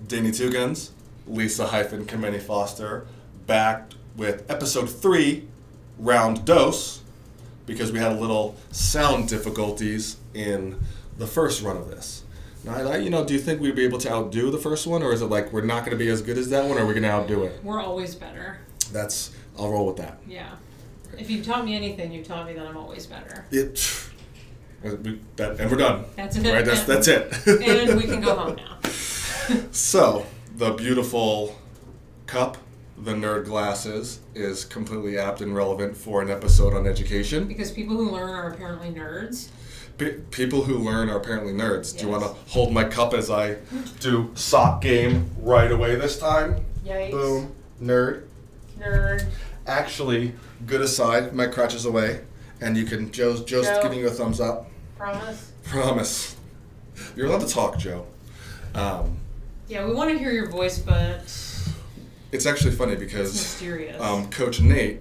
Danny Two Guns, Lisa-Kameni Foster, back with episode 3, Round Dose, because we had a little sound difficulties in the first run of this. Now, do you think we'd be able to outdo the first one, or is it like we're not going to be as good as that one, or are we going to outdo it? We're always better. I'll roll with that. Yeah. If you've taught me anything, you've taught me that I'm always better. And we're done. That's it. Right, that's it. And we can go home now. So, the beautiful cup, the nerd glasses, is completely apt and relevant for an episode on education. Because people who learn are apparently nerds. People who learn are apparently nerds. Yes. Do you want to hold my cup as I do sock game right away this time? Yikes. Boom. Nerd. Actually, good aside, my crotch is away, and you can, Joe's giving you a thumbs up. Promise. You're allowed to talk, Joe. Yeah, we want to hear your voice, but it's actually funny because it's mysterious. Coach Nate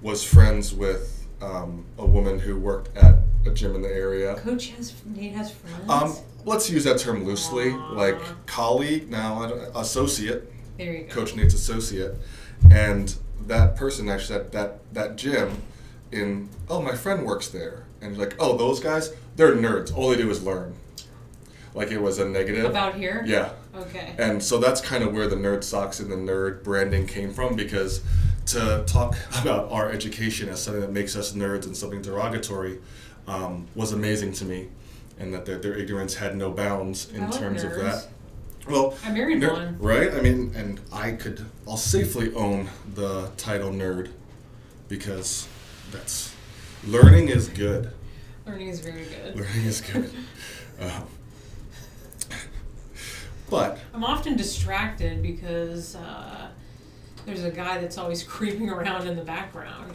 was friends with a woman who worked at a gym in the area. Nate has friends? Let's use that term loosely, like colleague, associate. There you go. Coach Nate's associate. And that person actually said that gym my friend works there. And you're like, oh, those guys, they're nerds. All they do is learn. Like it was a negative. About here? Yeah. Okay. And so that's kind of where the nerd socks and the nerd branding came from, because to talk about our education as something that makes us nerds and something derogatory was amazing to me, and that their ignorance had no bounds in terms of that. Well, I married one. Right? I mean, and I'll safely own the title nerd, because learning is good. Learning is very good. Learning is good. But I'm often distracted because there's a guy that's always creeping around in the background.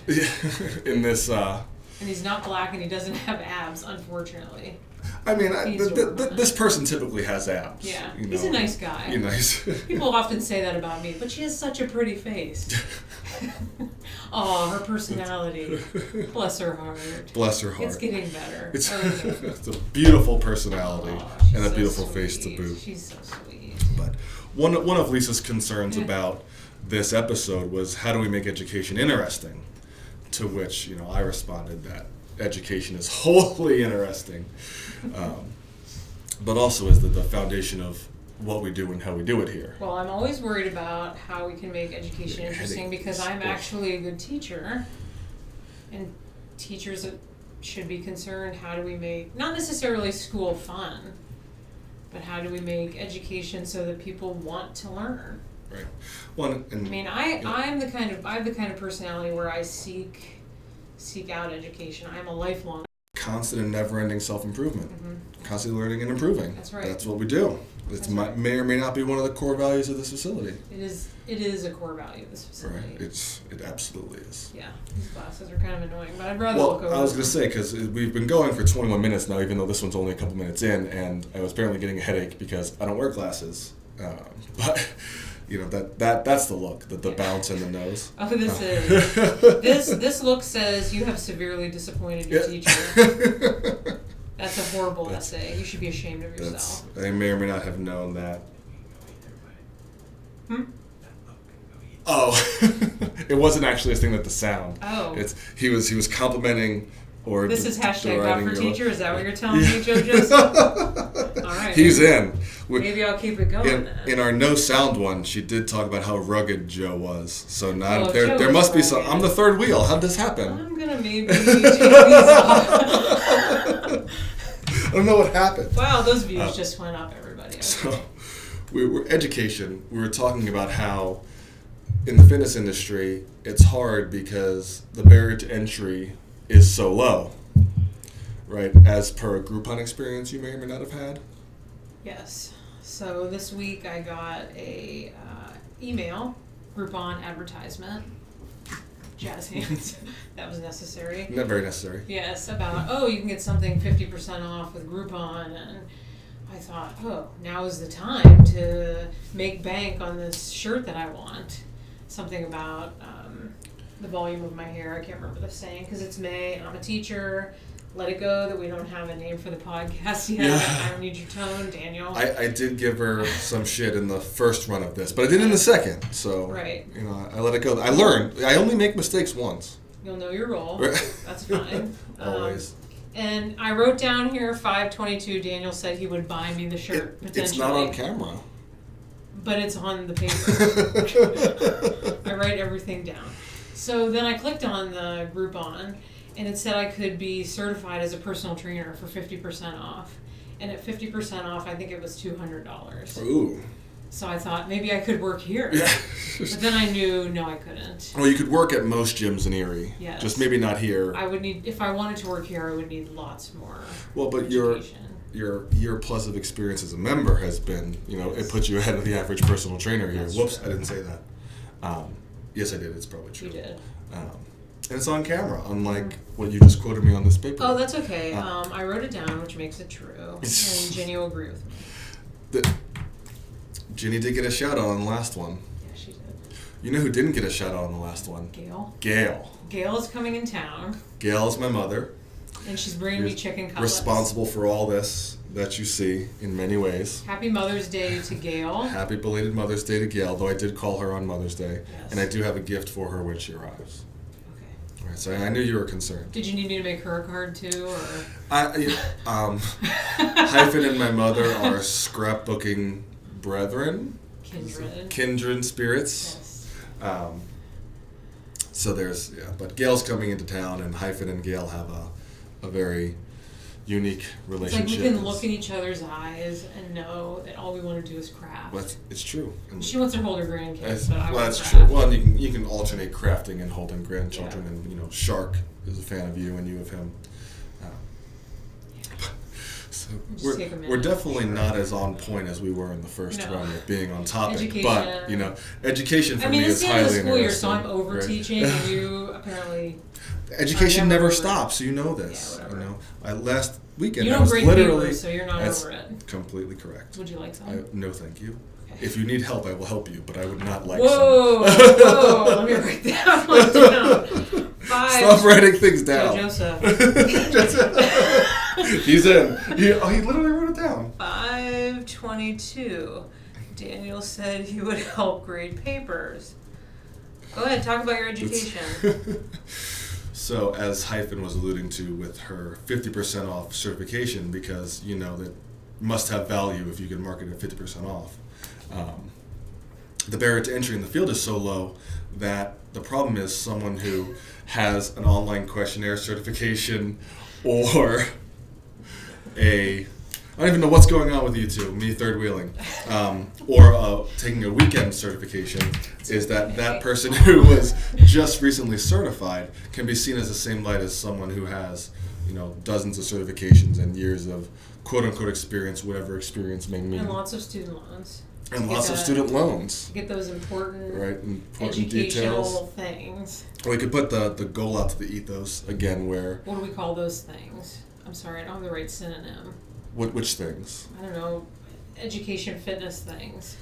In this. And he's not black and he doesn't have abs, unfortunately. I mean, this person typically has abs. Yeah, he's a nice guy. He's nice. People often say that about me, but she has such a pretty face. Oh, her personality. Bless her heart. Bless her heart. It's getting better. It's a beautiful personality and a beautiful face to boot. She's so sweet. But one of Lisa's concerns about this episode was, how do we make education interesting? To which, I responded that education is wholly interesting, but also is the foundation of what we do and how we do it here. Well, I'm always worried about how we can make education interesting, because I'm actually a good teacher, and teachers should be concerned, how do we make, not necessarily school fun, but how do we make education so that people want to learn? Right. Well, I have the kind of personality where I seek out education. I'm a lifelong. Constant and never-ending self-improvement. Mm-hmm. Constantly learning and improving. That's right. That's what we do. It may or may not be one of the core values of this facility. It is a core value of this facility. Right. It absolutely is. Yeah. These glasses are kind of annoying, but I'd rather look over. I was going to say, because we've been going for 21 minutes now, even though this one's only a couple minutes in, and I was apparently getting a headache because I don't wear glasses. But that's the look, the bounce in the nose. Oh, this look says you have severely disappointed your teacher. That's a horrible essay. You should be ashamed of yourself. I may or may not have known that. Oh, it wasn't actually a thing that the sound. Oh, he was complimenting. Or this is hashtag God for teacher. Is that what you're telling me, Joe Joseph? All right. He's in. Maybe I'll keep it going. In our no sound one, she did talk about how rugged Joe was. So there must be some. I'm the third wheel. How did this happen? I'm gonna maybe take these off. I don't know what happened. Wow, those views just went up, everybody. Okay. So, we're education. We were talking about how in the fitness industry, it's hard because the barrier to entry is so low, right? As per a Groupon experience you may or may not have had. Yes. So this week I got a email, Groupon advertisement. Jazz hands. That was necessary. Not very necessary. Yes, about, you can get something 50% off with Groupon, and I thought, now is the time to make bank on this shirt that I want. Something about the volume of my hair. I can't remember the saying, because it's May and I'm a teacher. let it go that we don't have a name for the podcast yet. Yeah. I don't need your tone, Daniel. I did give her some shit in the first run of this, but I did in the second. So, right. I let it go. I learned. I only make mistakes once. You'll know your role. That's fine. Always. And I wrote down here 5/22. Daniel said he would buy me the shirt. Potentially. It's not on camera. But it's on the paper. I write everything down. So then I clicked on the Groupon, and it said I could be certified as a personal trainer for 50% off. And at 50% off, I think it was $200. Ooh. So I thought maybe I could work here. Yeah. But then I knew, no, I couldn't. Well, you could work at most gyms in Erie. Yes. Just maybe not here. I would need, if I wanted to work here, I would need lots more. Well, but education. your year plus of experience as a member has been, it puts you ahead of the average personal trainer here. That's Whoops, true. I didn't say that. Yes, I did. It's probably true. You did. And it's on camera, unlike what you just quoted me on this paper. Oh, that's okay. I wrote it down, which makes it true. And Jenny will agree with me. Ginny did get a shout out on the last one. Yeah, she did. You know who didn't get a shout out on the last one? Gail. Gail is coming in town. Gail is my mother. And she's bringing me chicken cutlets. Responsible for all this that you see in many ways. Happy Mother's Day to Gail. Happy belated Mother's Day to Gail, though I did call her on Mother's Day. Yes. And I do have a gift for her when she arrives. Okay. All right, so I knew you were concerned. Did you need me to make her a card too, or? Hyphen and my mother are scrapbooking brethren. Kindred spirits. Yes. So there's, but Gail's coming into town, and Hyphen and Gail have a very unique relationship. It's like we can look in each other's eyes and know that all we want to do is craft. Well, it's true. And she wants to hold her grandkids, but I want that's to true. craft. Well, you can alternate crafting and holding grandchildren, Yeah. and Shark is a fan of you and you of him. So we're definitely not as on point as we were in the first run of being on topic. Education. But education for me is it's the end highly of the school year, interesting. so I'm over teaching, and you apparently. Education never over stops. You know this. Yeah, whatever. Last weekend You I don't was grade literally. papers, so you're not that's over it. Completely correct. Would you like some? No, thank you. Okay. If you need help, I will help you, but I would not like Whoa! Let me write that one down. 5. Stop writing things down. Joseph. He's in. He literally wrote it down. 5/22. Daniel said he would help grade papers. Go ahead, talk about your education. So, as Hyphen was alluding to with her 50% off certification, because that must have value if you can market it 50% off. The barrier to entry in the field is so low that the problem is someone who has an online questionnaire certification or I don't even know what's going on with you two, me third wheeling, or taking a weekend certification, is that person who was just recently certified can be seen as the same light as someone who has dozens of certifications and years of quote unquote experience, whatever experience may mean. And lots of student loans. And lots of student loans. Get those important educational details. Things. We could put the goal out to the ethos again, where. What do we call those things? I'm sorry, I don't have the right synonym. Which things? I don't know. Education, fitness things.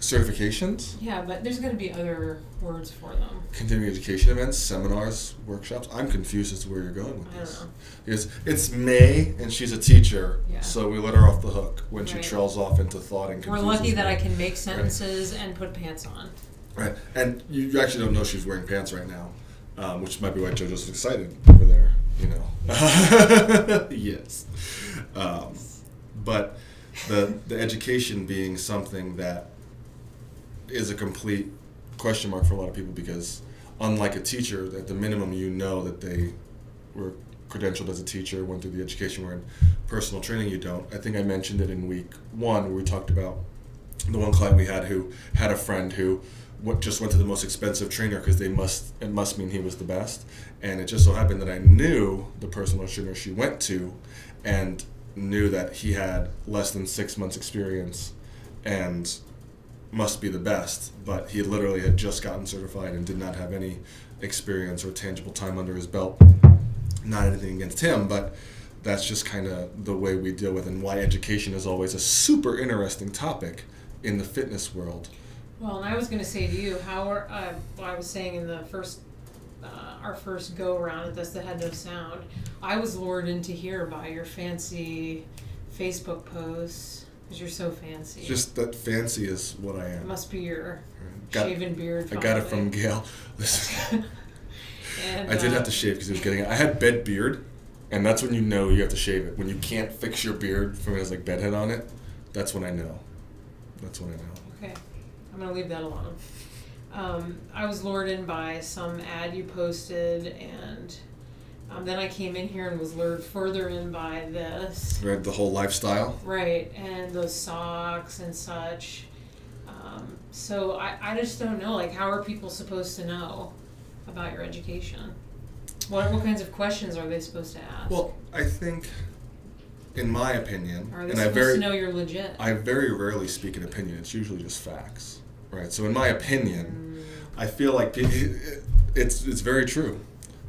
Certifications? Yeah, but there's going to be other words for them. Continuing education events, seminars, workshops. I'm confused as to where you're going with this. I don't know. Because it's May and she's a teacher, Yeah. so we let her off the hook when she Right. trails off into thought and We're confuses lucky that me. I can make sentences and put pants on. Right, and you actually don't know she's wearing pants right now, which might be why JoJo's excited over there. Yes. But the education being something that is a complete question mark for a lot of people, because unlike a teacher, at the minimum that they were credentialed as a teacher, went through the education, where in personal training you don't. I think I mentioned it in week 1 where we talked about the one client we had who had a friend who just went to the most expensive trainer because it must mean he was the best. And it just so happened that I knew the personal trainer she went to and knew that he had less than 6 months experience and must be the best, but he literally had just gotten certified and did not have any experience or tangible time under his belt. Not anything against him, but that's just kind of the way we deal with, and why education is always a super interesting topic in the fitness world. Well, and I was going to say to you, I was saying in the first our first go around at this that had no sound, I was lured into here by your fancy Facebook posts because you're so fancy. Just that fancy is what I am. It must be your shaven beard. I got it from Gail. And, I did have to shave because it was getting. I had bed beard, and that's when you know you have to shave it. When you can't fix your beard from it has like bedhead on it, that's when I know. Okay, I'm gonna leave that alone. I was lured in by some ad you posted, and then I came in here and was lured further in by this. Right, the whole lifestyle. Right, and those socks and such. So I just don't know. Like, how are people supposed to know about your education? What kinds of questions are they supposed to ask? Well, I think, in my opinion, are they supposed to know you're legit? I very rarely speak in opinion. It's usually just facts, right? So in my opinion, I feel like it's very true.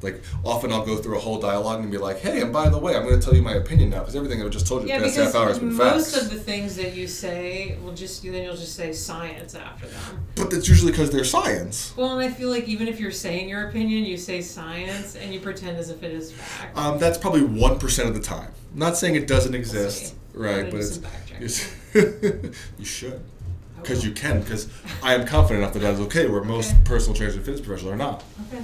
Like, often I'll go through a whole dialogue and be like, hey, and by the way, I'm going to tell you my opinion now, because everything I just told you the past half hour has been facts. Most of the things that you say, you'll just say science after them. But that's usually because they're science. Well, and I feel like even if you're saying your opinion, you say science, and you pretend as if it is fact. That's probably 1% of the time. I'm not saying it doesn't exist, right? But you should. Because you can, because I am confident enough that is okay, where most personal trainers and fitness professionals are not. Okay.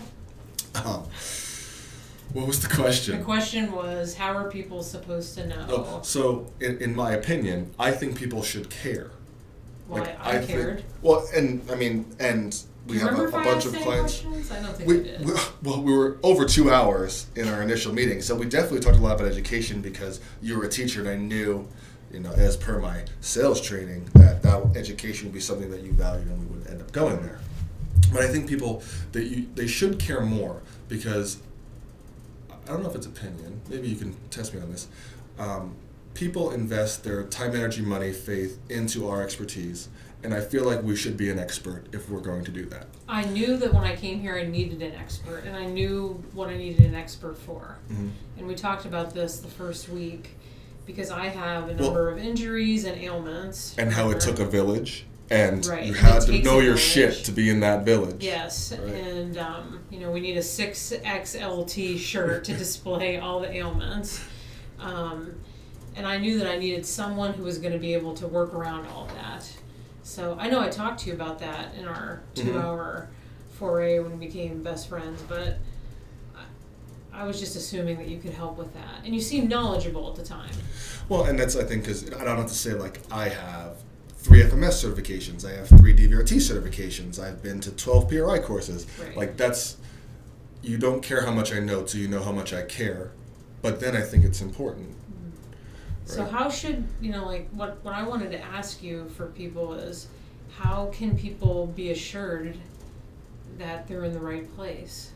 What was the question? The question was, how are people supposed to know? Oh, so, in my opinion, I think people should care. Why? Like, I cared? And we have a bunch of clients. Questions? I don't think we did. We were over 2 hours in our initial meeting, so we definitely talked a lot about education because you were a teacher and I knew, as per my sales training, that education would be something that you valued and we would end up going there. But I think people, they should care more because, I don't know if it's opinion, maybe you can test me on this, people invest their time, energy, money, faith into our expertise, and I feel like we should be an expert if we're going to do that. I knew that when I came here I needed an expert, and I knew what I needed an expert for. Mm-hmm. And we talked about this the first week, because I have a number of injuries and ailments. And how it took a village. And right. you had to know your shit to be in that village. Yes, right. And we need a 6XL shirt to display all the ailments. And I knew that I needed someone who was going to be able to work around all that. So I know I talked to you about that in our 2-hour foray when we became best friends, but I was just assuming that you could help with that. And you seemed knowledgeable at the time. Well, and that's, I think, because I don't have to say, like, I have 3 FMS certifications, I have 3 DVRT certifications, I've been to 12 PRI courses. Right. Like, that's, you don't care how much I know till you know how much I care. But then I think it's important. Right? So how should, what I wanted to ask you for people is, how can people be assured that they're in the right place?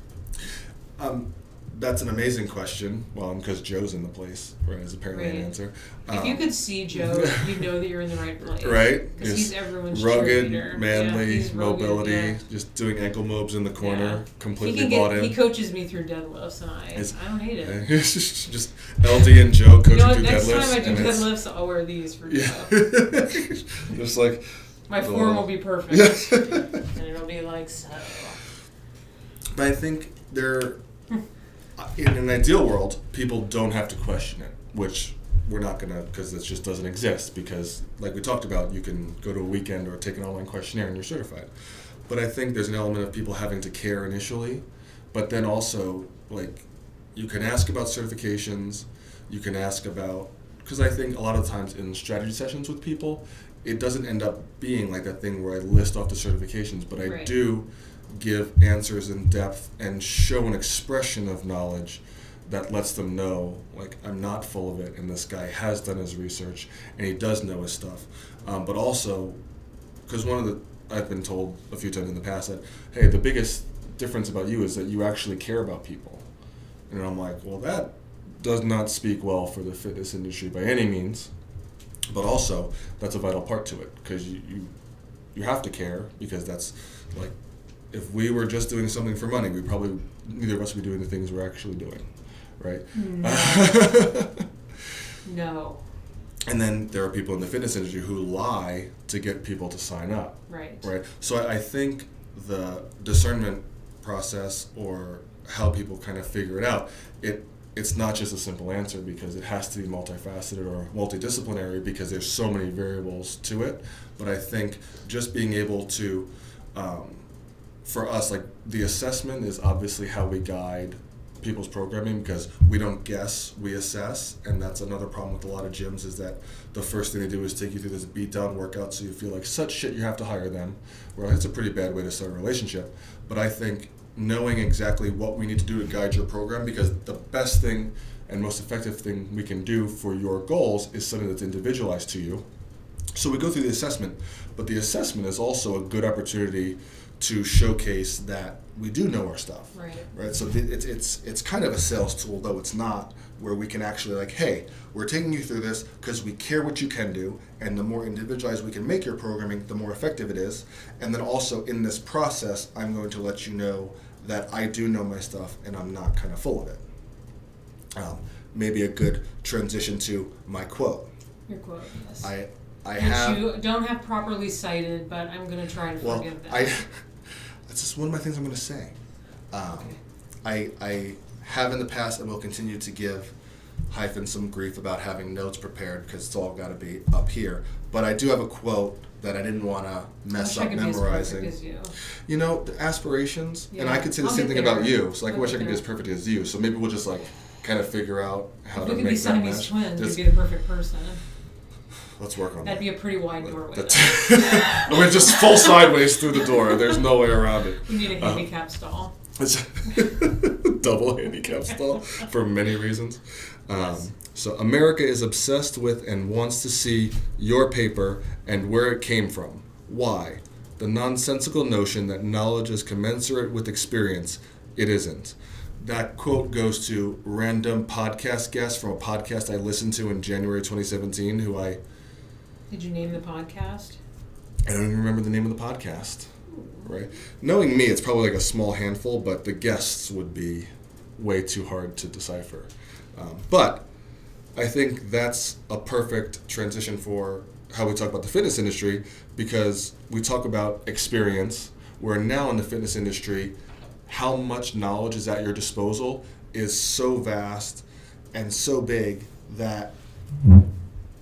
That's an amazing question. Well, because Joe's in the place, right, is apparently an answer. If you could see Joe, you'd know that you're in the right place. Right? Because he's everyone's rugged, cheerleader. manly, rugged, mobility, just doing ankle mobs in the corner, completely bought in. He coaches me through deadlifts, and I don't hate it. It's just LD and Joe coaching through next deadlifts. Next time I do deadlifts, I'll wear these for Joe. Just like... My form will be perfect. And it'll be like so. But I think in an ideal world, people don't have to question it, which we're not going to, because it just doesn't exist, because like we talked about, you can go to a weekend or take an online questionnaire and you're certified. But I think there's an element of people having to care initially, but then also, like, you can ask about certifications, you can ask about, because I think a lot of times in strategy sessions with people, it doesn't end up being like that thing where I list off the certifications, but I do give answers in depth and show an expression of knowledge that lets them know, like, I'm not full of it, and this guy has done his research, and he does know his stuff. But also, because I've been told a few times in the past that, hey, the biggest difference about you is that you actually care about people. And I'm like, well, that does not speak well for the fitness industry by any means, but also, that's a vital part to it, because you have to care, because that's, like, if we were just doing something for money, neither of us would be doing the things we're actually doing, right? No. And then there are people in the fitness industry who lie to get people to sign up. Right. Right. So I think the discernment process or how people kind of figure it out, it's not just a simple answer because it has to be multifaceted or multidisciplinary because there's so many variables to it. But I think just being able to, for us, like the assessment is obviously how we guide people's programming because we don't guess, we assess, and that's another problem with a lot of gyms is that the first thing they do is take you through this beat-down workout so you feel like such shit you have to hire them. Well, it's a pretty bad way to start a relationship. But I think knowing exactly what we need to do to guide your program, because the best thing and most effective thing we can do for your goals is something that's individualized to you. So we go through the assessment, but the assessment is also a good opportunity to showcase that we do know our stuff. Right. So it's kind of a sales tool, though it's not, where we can actually like, hey, we're taking you through this because we care what you can do, and the more individualized we can make your programming, the more effective it is. And then also in this process, I'm going to let you know that I do know my stuff and I'm not kind of full of it. Maybe a good transition to my quote. Your quote, yes. Which you don't have properly cited, but I'm going to try to forgive that. That's just one of my things I'm going to say. I have in the past and will continue to give Hyphen some grief about having notes prepared because it's all got to be up here. But I do have a quote that I didn't want to mess up memorizing. You know, the aspirations, and I could say the same thing about you. So I wish I could be as perfect as you. So maybe we'll just like kind of figure out how to make that match. If we could be Siamese twins, you'd be the perfect person. Let's work on that. That'd be a pretty wide doorway. We're just full sideways through the door. There's no way around it. We need a handicap stall. Double handicap stall for many reasons. Yes. So America is obsessed with and wants to see your paper and where it came from. Why? The nonsensical notion that knowledge is commensurate with experience. It isn't. That quote goes to random podcast guest from a podcast I listened to in January 2017 who I... Did you name the podcast? I don't even remember the name of the podcast. Right? Knowing me, it's probably like a small handful, but the guests would be way too hard to decipher. But I think that's a perfect transition for how we talk about the fitness industry because we talk about experience, where now in the fitness industry, how much knowledge is at your disposal is so vast and so big that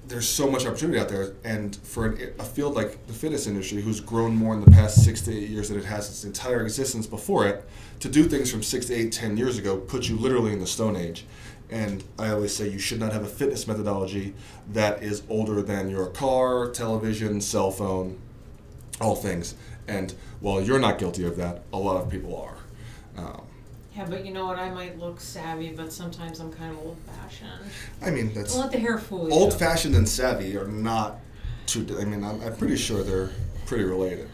there's so much opportunity out there. And for a field like the fitness industry, who's grown more in the past 6 to 8 years than it has its entire existence before it, to do things from 6 to 8, 10 years ago puts you literally in the Stone Age. And I always say you should not have a fitness methodology that is older than your car, television, cell phone, all things. And while you're not guilty of that, a lot of people are. Yeah, but you know what? I might look savvy, but sometimes I'm kind of old-fashioned. I mean, that's... Don't let the hair fool you. Old-fashioned and savvy are not too... I mean, I'm pretty sure they're pretty related.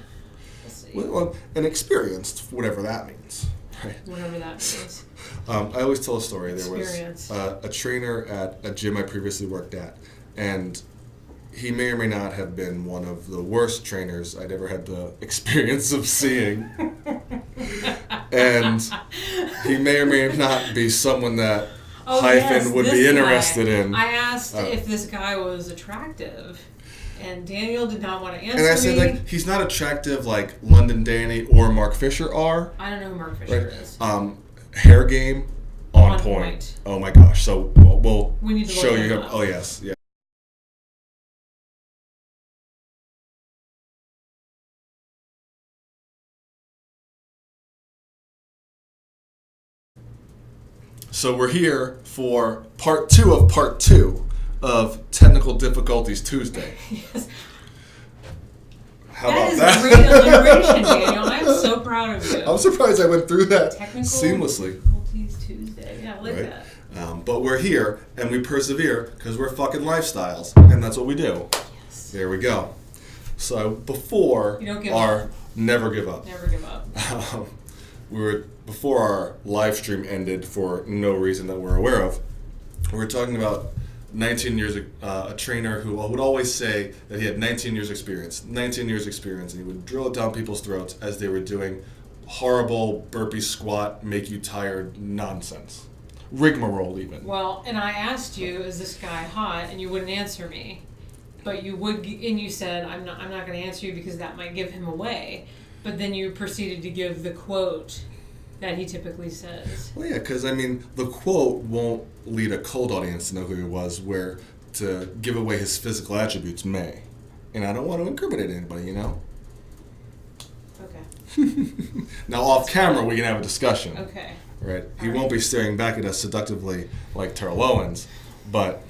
Let's see. Well, and experienced, whatever that means. Right? Whatever that means. I always tell a story. There Experience. was a trainer at a gym I previously worked at, and he may or may not have been one of the worst trainers I'd ever had the experience of seeing. And he may or may not be someone that Hyphen would be interested in. I asked if this guy was attractive, and Daniel did not want to answer me. And I said, like, he's not attractive like London Danny or Mark Fisher are. I don't know who Mark Fisher is. Hair game, on point. Oh my gosh. So we'll we need to show look you. him up. Oh, yes. Yeah. So we're here for part 2 of Technical Difficulties Tuesday. Yes. How that about is that? great alliteration, Daniel. I'm so proud of you. I'm surprised I went through that Technical seamlessly. Difficulties Tuesday. Yeah, I like Right? that. But we're here and we persevere because we're fucking lifestyles, and that's what we do. Yes. There we go. So before You don't give our up. never give up. Never give up. Before our live stream ended for no reason that we're aware of, we were talking about 19 years, a trainer who would always say that he had 19 years experience, and he would drill it down people's throats as they were doing horrible burpee squat, make you tired nonsense. Rigmarole even. Well, and I asked you, is this guy hot? And you wouldn't answer me. But you would, and you said, I'm not going to answer you because that might give him away. But then you proceeded to give the quote that he typically says. Well, yeah, because, I mean, the quote won't lead a cold audience to know who he was, where to give away his physical attributes may. And I don't want to incriminate anybody, you know? Okay. Now, off camera, we can have a discussion. Okay. Right? He won't be staring back at us seductively like Terrell Owens, but,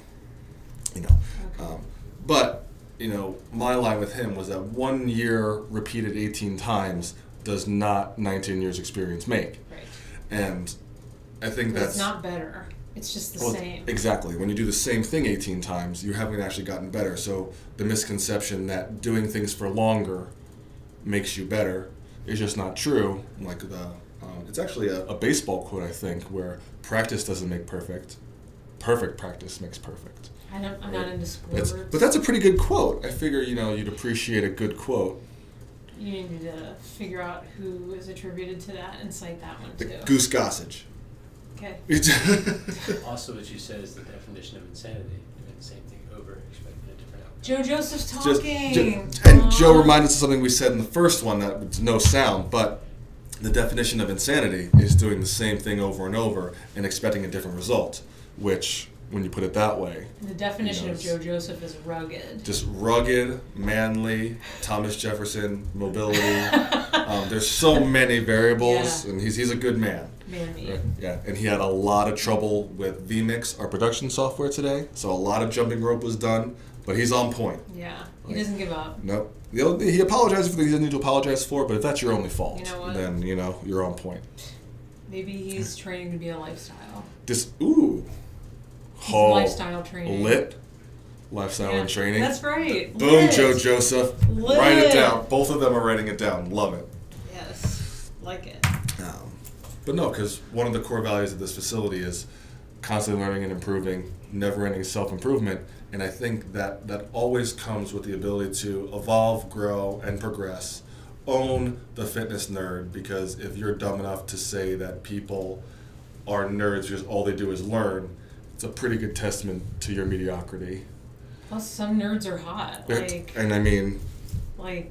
you know. Okay. But, you know, my line with him was that 1 year repeated 18 times does not 19 years experience make. Right. And I think But that's... it's not better. It's just the same. Exactly. When you do the same thing 18 times, you haven't actually gotten better. So the misconception that doing things for longer makes you better is just not true. Like it's actually a baseball quote, I think, where practice doesn't make perfect. Perfect practice makes perfect. I'm not into sports. But that's a pretty good quote. I figure, you know, you'd appreciate a good quote. You need to figure out who is attributed to that and cite that one too. Goose Gossage. Okay. Also, what you said is the definition of insanity. Doing the same thing over, expecting a different outcome. Joe Joseph's talking. And Joe reminded us of something we said in the first one that was no sound, but the definition of insanity is doing the same thing over and over and expecting a different result, which, when you put it that way... The definition of Joe Joseph is rugged. Just rugged, manly, Thomas Jefferson, mobility. There's so many variables, and he's a good man. Right? Yeah, and he had a lot of trouble with vMix, our production software today, so a lot of jumping rope was done, but he's on point. Yeah, he doesn't give up. Nope. He apologizes for things he doesn't need to apologize for, but if that's your only fault, You know what? then, you know, you're on point. Maybe he's training to be a lifestyle. He's lifestyle training. Lit. Lifestyle and training. That's right. Boom, Lit. Joe Joseph. Lit. Write it down. Both of them are writing it down. Love it. Yes, like it. But no, because one of the core values of this facility is constantly learning and improving, never-ending self-improvement, and I think that always comes with the ability to evolve, grow, and progress. Own the fitness nerd, because if you're dumb enough to say that people are nerds because all they do is learn, it's a pretty good testament to your mediocrity. Plus, some nerds are hot. And I mean, like,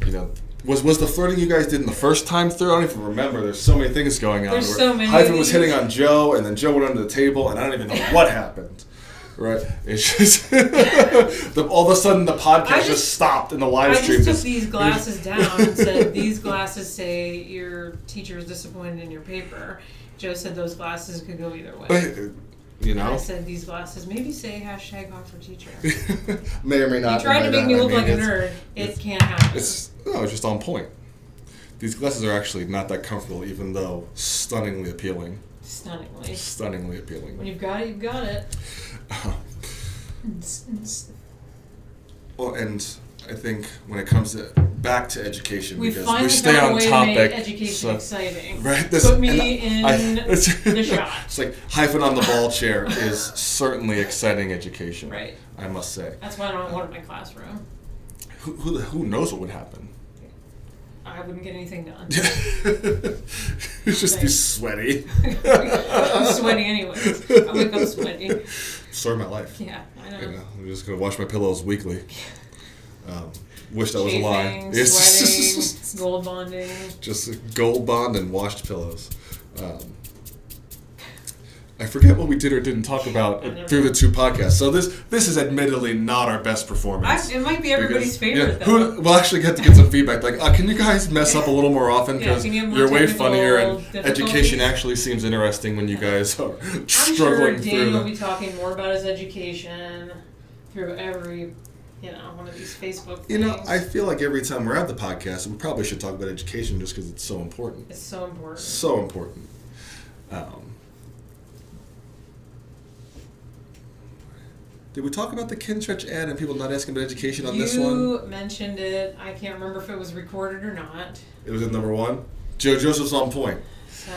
you know, was the flirting you guys did in the first time through? I don't even remember. There's so many things going on. There's so many. Hyphen was hitting on Joe, and then Joe went under the table, and I don't even know what happened. Right? It's just all of a sudden the podcast just stopped in the live stream. I just took these glasses down and said, "These glasses say your teacher is disappointed in your paper." Joe said those glasses could go either way. You know? I said these glasses maybe say #HotForTeacher. May or may not. You tried to make me look like a nerd. It can't happen. It's just on point. These glasses are actually not that comfortable, even though stunningly appealing. Stunningly appealing. When you've got it, you've got it. Well, and I think when it comes to back to education, we because we stay on topic. To make education exciting. Right? Put me in the shot. It's like hyphen on the ball chair is certainly exciting education. Right. I must say. That's why I don't want it in my classroom. Who knows what would happen? I wouldn't get anything done. You'd just be sweaty. I'm sweaty anyways. I wake up sweaty. Story of my life. Yeah, I know. You know, I'm just going to wash my pillows weekly. Wish that was a lie. Sweating, gold bonding. Just gold bond and washed pillows. I forget what we did or didn't talk about through the two podcasts. So this is admittedly not our best performance. It might be everybody's favorite, though. We'll actually get to get some feedback. Like, can you guys mess up a little more often? Because you're way funnier, and education actually seems interesting when you guys are struggling I'm sure Dan will be talking more about his education through every, one of these Facebook things. I feel like every time we're at the podcast, we probably should talk about education just because it's so important. It's so important. So important. Did we talk about the Kinstretch ad and people not asking about education on this one? You mentioned it. I can't remember if it was recorded or not. It was at number 1? Joe Joseph's on point. So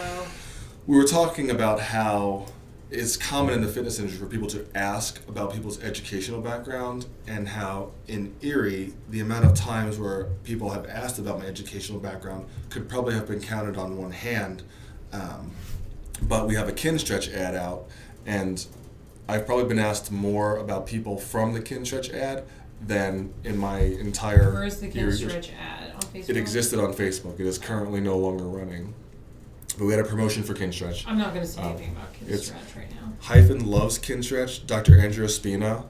we were talking about how it's common in the fitness industry for people to ask about people's educational background, and how in Erie, the amount of times where people have asked about my educational background could probably have been counted on one hand. But we have a Kinstretch ad out, and I've probably been asked more about people from the Kinstretch ad than in my entire... Where's the Kinstretch ad? On Facebook? It existed on Facebook. It is currently no longer running. But we had a promotion for Kinstretch. I'm not going to say anything about Kinstretch right now. Hyphen loves Kinstretch. Dr. Andrew Espina,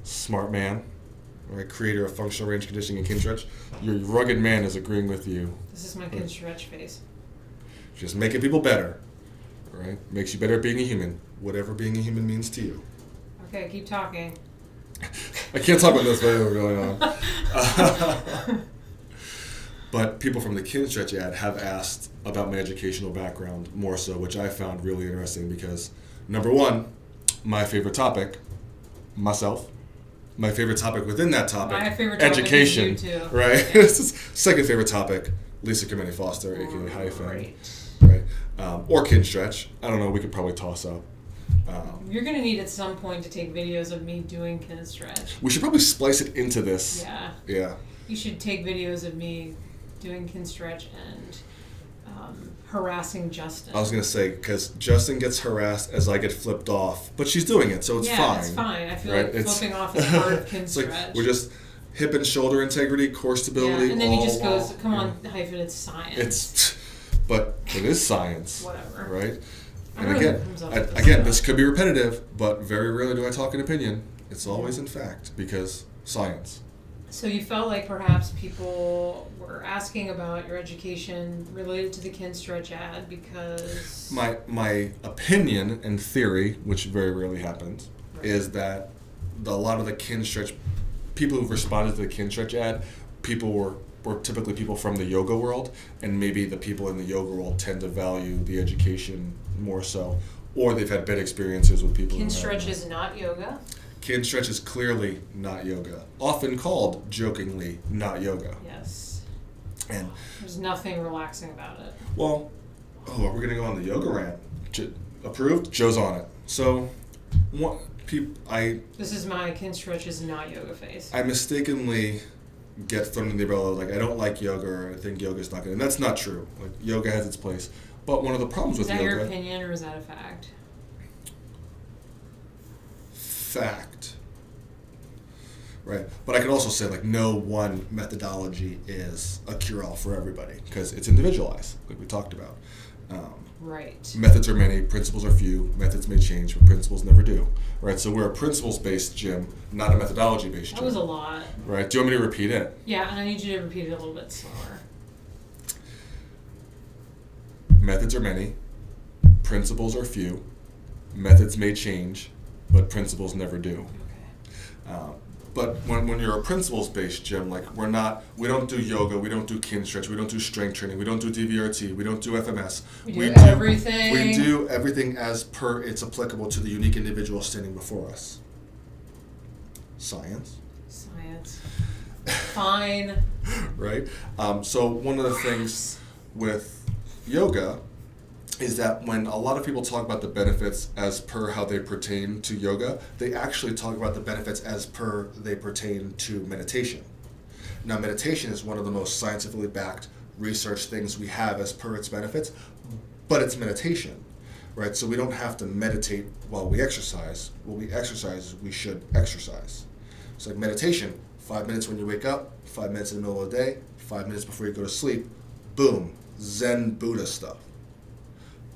smart man, right? Creator of functional range conditioning and Kinstretch. Your rugged man is agreeing with you. This is my Kinstretch face. Just making people better, right? Makes you better at being a human, whatever being a human means to you. Okay, keep talking. I can't talk about this, but we're going on. But people from the Kinstretch ad have asked about my educational background more so, which I found really interesting because, number one, my favorite topic, myself. My favorite topic within that topic, my favorite topic education. Is you too. Right? Yeah. Second favorite topic, Lisa Kameni Foster, aka Hyphen. Right. Right? Or Kinstretch. I don't know, we could probably toss up. You're going to need at some point to take videos of me doing Kinstretch. We should probably splice it into this. Yeah. Yeah. You should take videos of me doing Kinstretch and harassing Justin. I was going to say, because Justin gets harassed as I get flipped off, but she's doing it, so it's fine. Yeah, it's fine. I feel right? like flipping off is part of Kinstretch. It's like we're just hip and shoulder integrity, core stability. Yeah, and then all he just goes, while- come on, Hyphen, it's science. But it is science. Whatever. Right? I And really again, comes up with again, stuff. this could be repetitive, but very rarely do I talk in opinion. It's always in fact, because science. So you felt like perhaps people were asking about your education related to the Kinstretch ad because... My opinion and theory, which very rarely happens, Right. is that a lot of the Kinstretch, people who've responded to the Kinstretch ad, people were typically people from the yoga world, and maybe the people in the yoga world tend to value the education more so, or they've had bad experiences with people. Kinstretch is not yoga. Kinstretch is clearly not yoga, often called jokingly not yoga. Yes. And There's nothing relaxing about it. well, are we gonna go on the yoga rant? Approved? Joe's on it. So, This is my Kinstretch is not yoga face. I mistakenly get thrown in the umbrella like I don't like yoga or I think yoga is not good, and that's not true. Like yoga has its place, but one of the problems Is with that yoga. your opinion or is that a fact? Fact. Right, but I could also say like no one methodology is a cure-all for everybody because it's individualized, like we talked about. Right. Methods are many, principles are few. Methods may change, but principles never do. Right, so we're a principles-based gym, not a methodology-based gym. That was a lot. Right, do you want me to repeat it? Yeah, and I need you to repeat it a little bit slower. Methods are many, principles are few. Methods may change, but principles never do. Okay. But when you're a principles-based gym, like we don't do yoga, we don't do Kinstretch, we don't do strength training, we don't do DVRT, we don't do FMS. We do everything. We do everything as per it's applicable to the unique individual standing before us. Science. Science. Fine. Right? So one of the things with yoga is that when a lot of people talk about the benefits as per how they pertain to yoga, they actually talk about the benefits as per they pertain to meditation. Now, meditation is one of the most scientifically backed research things we have as per its benefits, but it's meditation, right? So we don't have to meditate while we exercise. While we exercise, we should exercise. So like meditation, 5 minutes when you wake up, 5 minutes in the middle of the day, 5 minutes before you go to sleep, boom, Zen Buddha stuff.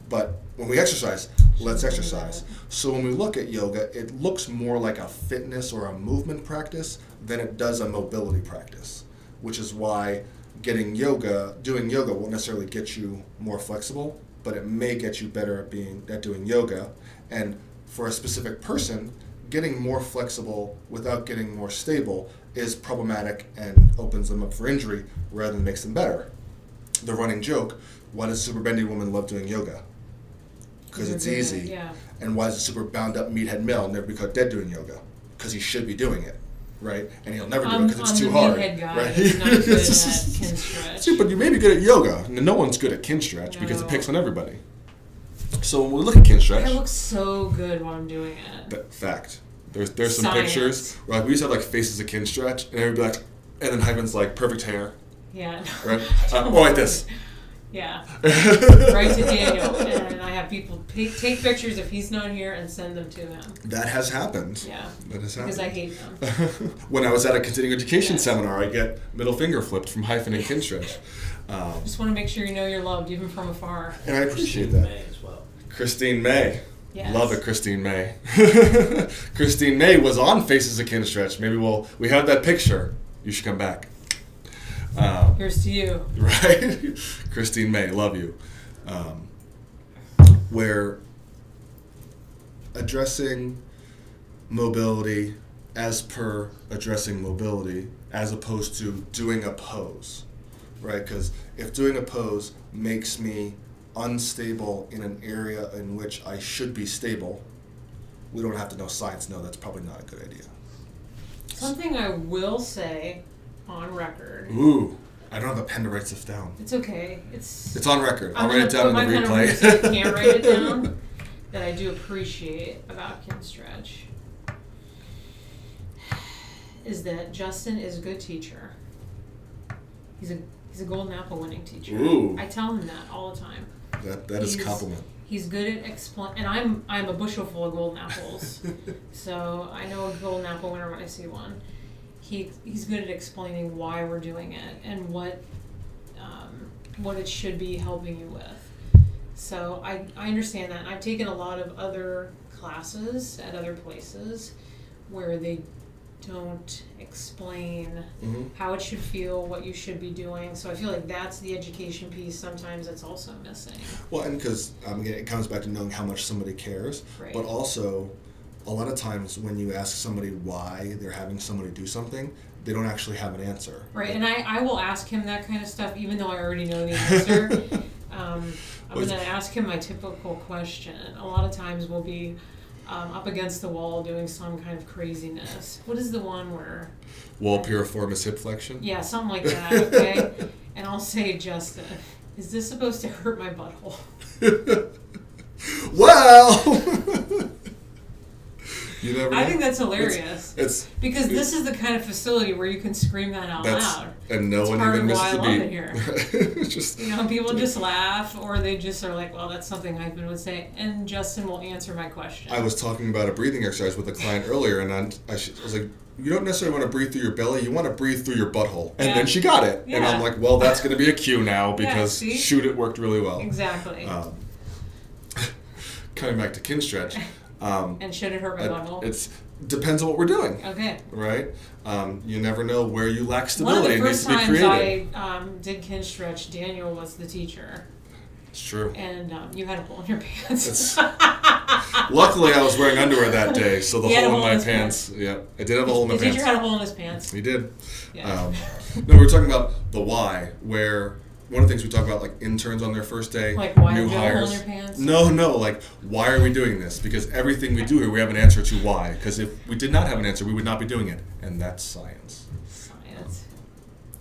But when we exercise, let's exercise. So when we look at yoga, it looks more like a fitness or a movement practice than it does a mobility practice, which is why doing yoga won't necessarily get you more flexible, but it may get you better at doing yoga. And for a specific person, getting more flexible without getting more stable is problematic and opens them up for injury rather than makes them better. The running joke, why does a super bendy woman love doing yoga? Because it's easy. Yeah. And why does a super bound up meathead male never be caught dead doing yoga? Because he should be doing it, right? And he'll never do it because it's too hard. I'm the meathead guy. Right? He's not good at Kinstretch. See, but you may be good at yoga. No one's good at Kinstretch because it No. picks on everybody. So when we look at Kinstretch, I look so good while I'm doing it. fact. There's some Science. pictures where we used to have like faces of Kinstretch, and everybody be like, and then Hyman's like perfect hair, Yeah. right? Or like this. Yeah. Right to Daniel. And I have people take pictures if he's not here and send them to him. That has happened. Yeah. That has happened. Because I hate them. When I was at a continuing education seminar, I get middle finger flipped from Hyphen and Kinstretch. Just want to make sure you know you're loved, even from afar. And I appreciate Christine that. May as well. Christine May. Yes. Love it, Christine May. Christine May was on Faces of Kinstretch. Maybe we have that picture. You should come back. Here's to you. Right? Christine May, love you. Where addressing mobility as per addressing mobility as opposed to doing a pose, right? Because if doing a pose makes me unstable in an area in which I should be stable, we don't have to know science. No, that's probably not a good idea. Something I will say on record. Ooh, I don't have a pen to write stuff down. It's okay. It's on record. I'm I'll write it down in the gonna put my pen over replay. here so I can't write it down. That I do appreciate about Kinstretch is that Justin is a good teacher. He's a Golden Apple winning teacher. Ooh. I tell him that all the time. That is a compliment. He's good at explain, and I'm a bushel full of golden apples, so I know a golden apple winner when I see one. He's good at explaining why we're doing it and what it should be helping you with. So I understand that. And I've taken a lot of other classes at other places where they don't explain how it should feel, what you should be doing. So I feel like that's the education piece sometimes that's also missing. Well, and because it comes back to knowing how much somebody cares, Right. but also a lot of times when you ask somebody why they're having somebody do something, they don't actually have an answer. Right, and I will ask him that kind of stuff even though I already know the answer. I'm going to ask him my typical question. A lot of times we'll be up against the wall doing some kind of craziness. What is the one where... Wall piriformis hip flexion? Yeah, something like that, okay? And I'll say, Justin, is this supposed to hurt my butthole? Well... You never know. I think that's hilarious. It's because this is the kind of facility where you can scream that out loud. And no it's one part even of misses why I the love beat. it here. It's just, People just laugh, or they just are like, well, that's something Hyphen would say, and Justin will answer my question. I was talking about a breathing exercise with a client earlier, and I was like, you don't necessarily want to breathe through your belly, you want to breathe through your butthole. And then she got it. Yeah. And I'm like, well, that's going to be a cue now, because shoot, it worked really well. Exactly. Coming back to Kinstretch. And should it hurt my butthole? It depends on what we're doing. Okay. Right? You never know where you lack stability. It needs to be One of the created. first times I did Kinstretch, Daniel was the teacher. It's true. And you had a hole in your pants. Luckily, I was wearing underwear that day, so the He had a hole in hole my in his pants. Yeah, I did have a hole in my The pants. teacher had a hole in his pants. He did. Yeah. No, we were talking about the why, where one of the things we talk about, like interns on their first day, Like, why new did you have a hole hires. in your pants? No, like, why are we doing this? Because everything we do here, we have an answer to why. Because if we did not have an answer, we would not be doing it. And that's science. Science.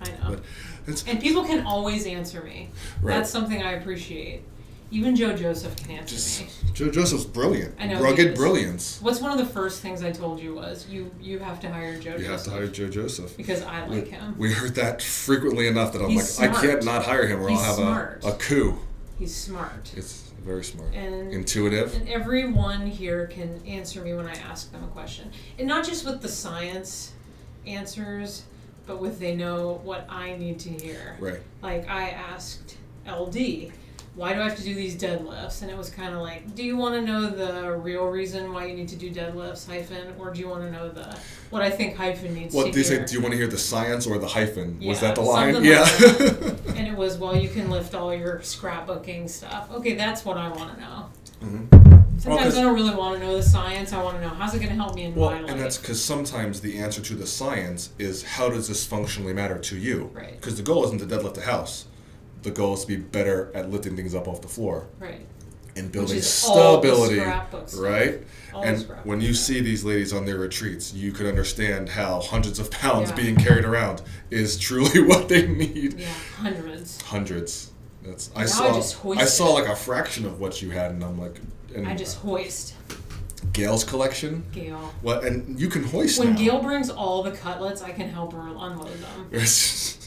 I know. But And people can always answer me. Right. That's something I appreciate. Even Joe Joseph can answer me. Joe Joseph's brilliant. I know he Rugged is. brilliance. What's one of the first things I told you was you have to hire Joe Joseph. You have to hire Joe Joseph. Because I like him. We heard that frequently enough that I'm He's like, I smart. can't not hire him or He's I'll have smart. a coup. He's smart. It's very smart. And intuitive. And everyone here can answer me when I ask them a question. And not just with the science answers, but with they know what I need to hear. Right. Like I asked LD, why do I have to do these deadlifts? And it was kind of like, do you want to know the real reason why you need to do deadlifts, Hyphen, or do you want to know what I think Hyphen needs to hear? What did you say? Do you want to hear the science or the hyphen? Was that the line? something Yeah. like that. And it was, well, you can lift all your scrapbooking stuff. Okay, that's what I want to know. Mm-hmm. Sometimes I don't really want to know the science. I want to know, how's it going to help me in my life? And that's because sometimes the answer to the science is how does this functionally matter to you? Right. Because the goal isn't to deadlift a house. The goal is to be better at lifting things up off the floor. Right. And building Which is all the stability. scrapbook stuff. Right? All the And scrapbook when you stuff. see these ladies on their retreats, you could understand how hundreds of pounds Yeah. being carried around is truly what they need. Yeah, hundreds. Hundreds. That's I just hoist I saw it. like a fraction of what you had, and I'm like, and I just hoist. Gail's collection. Gail. What? And you can hoist When now. Gail brings all the cutlets, I can help her unload them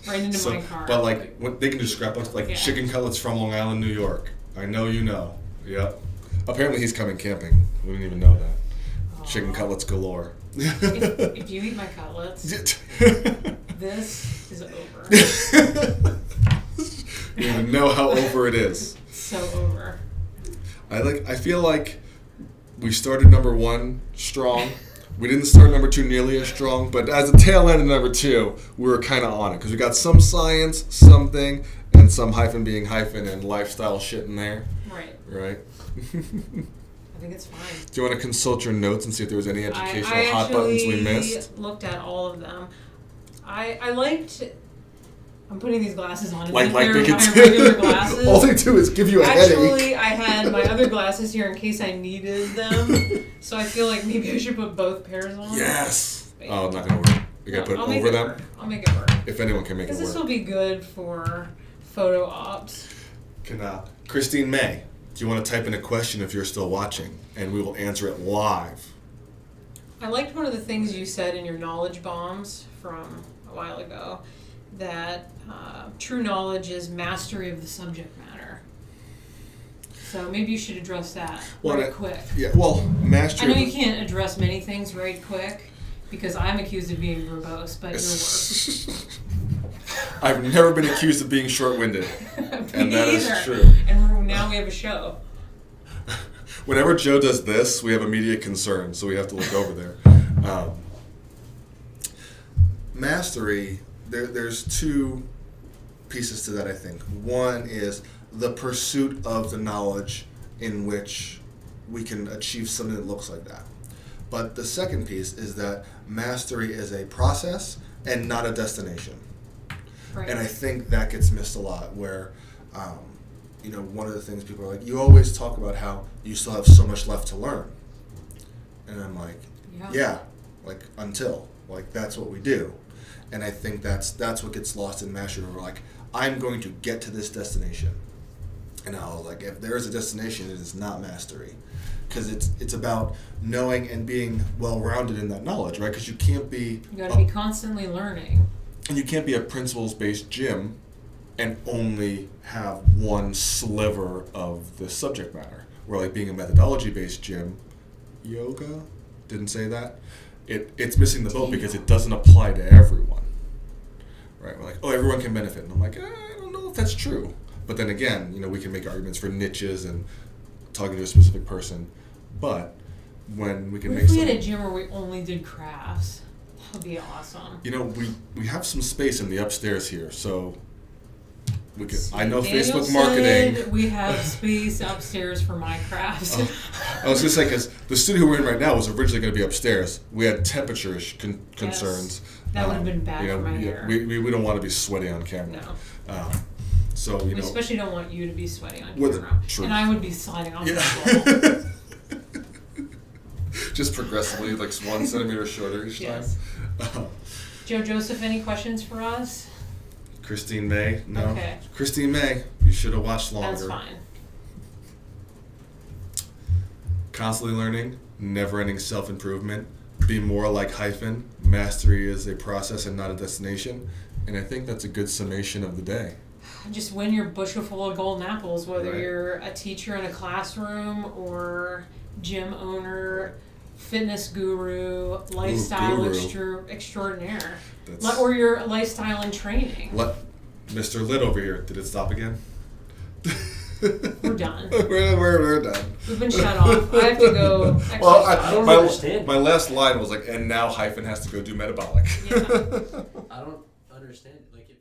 right into my car. But like, they can do scrapbooks like Yeah. chicken cutlets from Long Island, New York. I know you know. Yep. Apparently he's coming camping. We didn't even know that. Chicken cutlets galore. If you eat my cutlets, this is over. You don't even know how over it is. So over. I feel like we started number 1 strong. We didn't start number 2 nearly as strong, but as a tail end of number 2, we were kind of on it because we got some science, something, and some hyphen being hyphen and lifestyle shit in there. Right. I think it's fine. Do you want to consult your notes and see if there was any educational hot buttons we missed? I looked at all of them. I liked. I'm putting these glasses on. Like they're they my can regular glasses. All they do is give you a headache. Actually, I had my other glasses here in case I needed them. So I feel like maybe I should put both pairs on. Yes. Oh, I'm not gonna work. You gotta put it over them. I'll make it work. If anyone can make it work. Because this will be good for photo ops. Can Christine May, do you want to type in a question if you're still watching, and we will answer it live? I liked one of the things you said in your knowledge bombs from a while ago, that true knowledge is mastery of the subject matter. So maybe you should address that quick. Yeah, well, mastery. I know you can't address many things right quick because I'm accused of being verbose, but you're worse. I've never been accused of being short-winded, and that is true. And now we have a show. Whenever Joe does this, we have immediate concern, so we have to look over there. Mastery, there's 2 pieces to that, I think. One is the pursuit of the knowledge in which we can achieve something that looks like that. But the second piece is that mastery is a process and not a destination. Right. And I think that gets missed a lot where, one of the things people are like, you always talk about how you still have so much left to learn. And I'm like, yeah until. Like, that's what we do. And I think that's what gets lost in mastery. We're like, I'm going to get to this destination. And I was like, if there is a destination, it is not mastery. Because it's about knowing and being well-rounded in that knowledge, right? Because you can't be... You got to be constantly learning. And you can't be a principles-based gym and only have one sliver of the subject matter. Where like being a methodology-based gym, yoga, didn't say that, it's missing the boat because it doesn't apply to everyone. Right? We're like, oh, everyone can benefit. And I'm like, I don't know if that's true. But then again, we can make arguments for niches and talking to a specific person. But when we can What make if we had a gym where we only did crafts? That would be awesome. We have some space in the upstairs here, so we could. I know Daniel Facebook marketing. said we have space upstairs for my crafts. I was gonna say because the studio we're in right now was originally going to be upstairs. We had temperature concerns. That would have been bad for my hair. We don't want to be sweaty on camera. No. So we especially don't want you to be sweaty on camera. And I would be sliding off the wall. Just progressively, like 1 centimeter shorter each time. Joe Joseph, any questions for us? Christine May, no. Okay. Christine May, you should have watched longer. That's fine. Constantly learning, never-ending self-improvement. Be more like hyphen. Mastery is a process and not a destination. And I think that's a good summation of the day. Just win your bushel full of golden apples, whether Right. you're a teacher in a classroom or gym owner, fitness guru, lifestyle extraordinaire, or your lifestyle and training. Mr. Lit over here, did it stop again? We're done. We're done. We've been shut off. I have to go exercise. Well, I don't understand. My last line was like, and now hyphen has to go do metabolic. Yeah. I don't understand. Like,